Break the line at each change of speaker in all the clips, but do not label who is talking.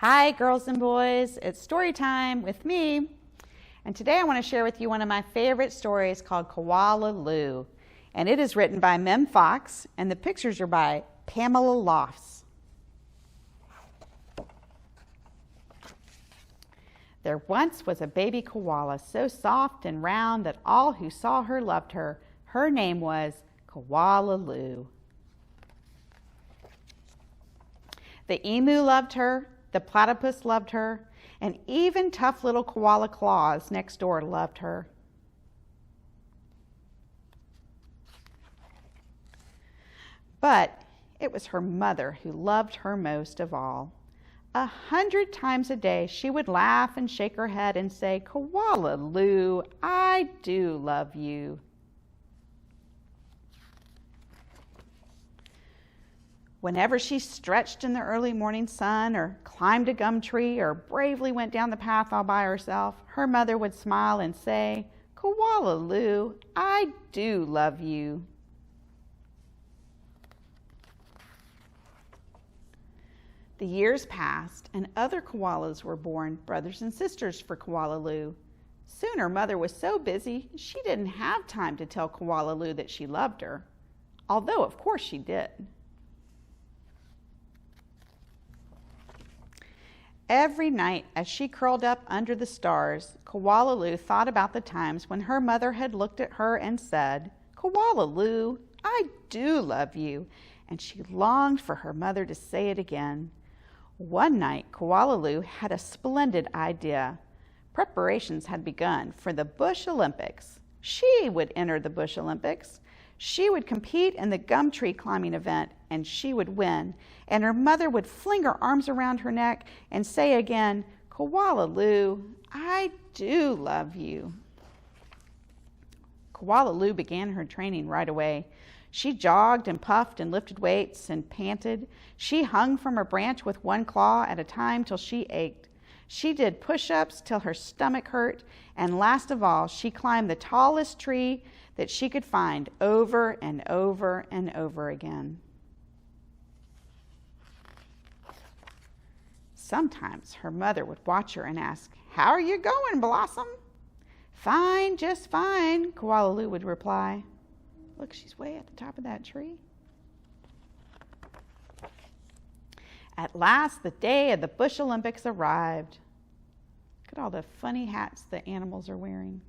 Hi, girls and boys. It's story time with me. And today I want to share with you one of my favorite stories called Koala Lou. And it is written by Mem Fox, and the pictures are by Pamela Lofts. There once was a baby koala so soft and round that all who saw her loved her. Her name was Koala Lou. The emu loved her. The platypus loved her, and even tough little koala Claus next door loved her. But it was her mother who loved her most of all. 100 times a day she would laugh and shake her head and say, "Koala Lou, I do love you." Whenever she stretched in the early morning sun or climbed a gum tree or bravely went down the path all by herself, her mother would smile and say, "Koala Lou, I do love you." The years passed and other koalas were born, brothers and sisters for Koala Lou. Soon her mother was so busy she didn't have time to tell Koala Lou that she loved her, although of course she did. Every night, as she curled up under the stars, Koala Lou thought about the times when her mother had looked at her and said, "Koala Lou, I do love you," and she longed for her mother to say it again. One night, Koala Lou had a splendid idea. Preparations had begun for the Bush Olympics. She would enter the Bush Olympics. She would compete in the gum tree climbing event, and she would win. And her mother would fling her arms around her neck and say again, "Koala Lou, I do love you." Koala Lou began her training right away. She jogged and puffed and lifted weights and panted. She hung from a branch with one claw at a time till she ached. She did push-ups till her stomach hurt, and last of all, she climbed the tallest tree that she could find over and over and over again. Sometimes her mother would watch her and ask, "How are you going, Blossom?" "Fine, just fine," Koala Lou would reply. Look, she's way at the top of that tree. At last, the day of the Bush Olympics arrived. Look at all the funny hats the animals are wearing.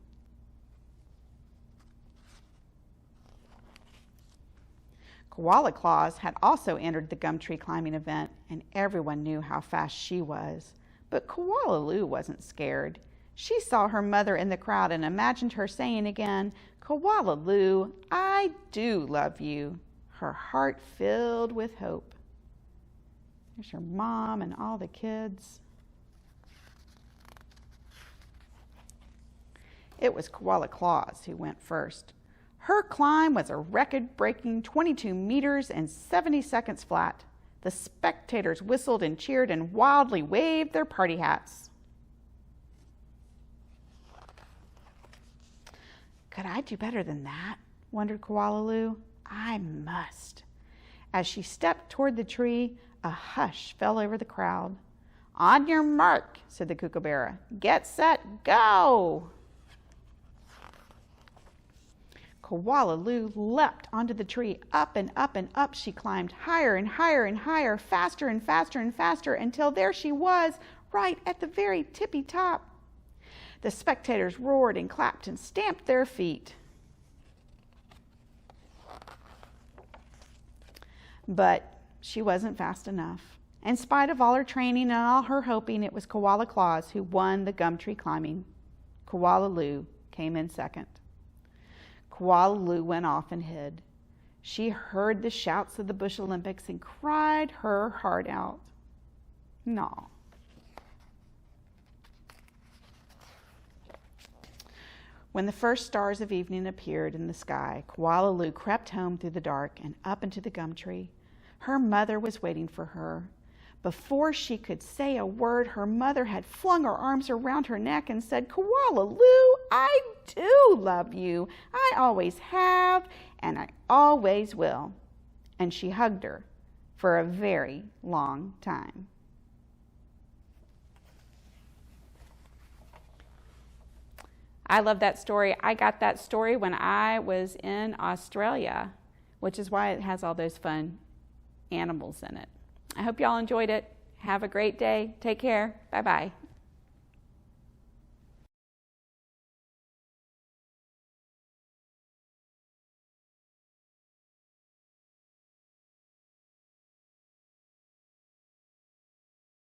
Koala Claus had also entered the gum tree climbing event, and everyone knew how fast she was. But Koala Lou wasn't scared. She saw her mother in the crowd and imagined her saying again, "Koala Lou, I do love you." Her heart filled with hope. There's her mom and all the kids. It was Koala Claus who went first. Her climb was a record-breaking 22 meters and 70 seconds flat. The spectators whistled and cheered and wildly waved their party hats. Could I do better than that? Wondered Koala Lou. I must. As she stepped toward the tree, a hush fell over the crowd. "On your mark," said the kookaburra. "Get set, go!" Koala Lou leapt onto the tree. Up and up and up she climbed, higher and higher and higher, faster and faster and faster, until there she was, right at the very tippy top. The spectators roared and clapped and stamped their feet. But she wasn't fast enough. In spite of all her training and all her hoping, it was Koala Claus who won the gum tree climbing. Koala Lou came in second. Koala Lou went off and hid. She heard the shouts of the Bush Olympics and cried her heart out. No. When the first stars of evening appeared in the sky, Koala Lou crept home through the dark and up into the gum tree. Her mother was waiting for her. Before she could say a word, her mother had flung her arms around her neck and said, "Koala Lou, I do love you. I always have, and I always will." And she hugged her for a very long time. I love that story. I got that story when I was in Australia, which is why it has all those fun animals in it. I hope y'all enjoyed it. Have a great day. Take care. Bye-bye.